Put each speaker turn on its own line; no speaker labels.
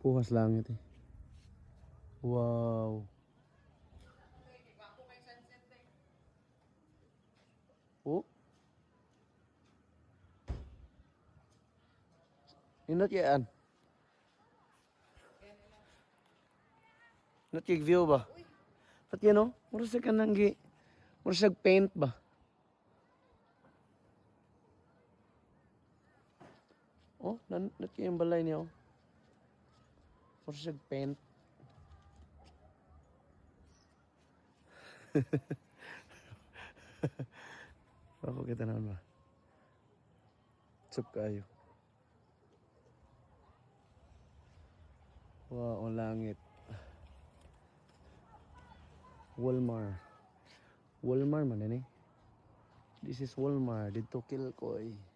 Puhas langit eh. Wow. Oh, inot yan. Inot yung view ba? At yan o, mura sa kanang gi, mura sa paint ba? Oh, nanot yung balay niya oh. Mura sa paint. Ako kita naman ba? Sup kayo. Wow, ang langit. Walmart. Walmart man eh. This is Walmart. Dito Kilcoy.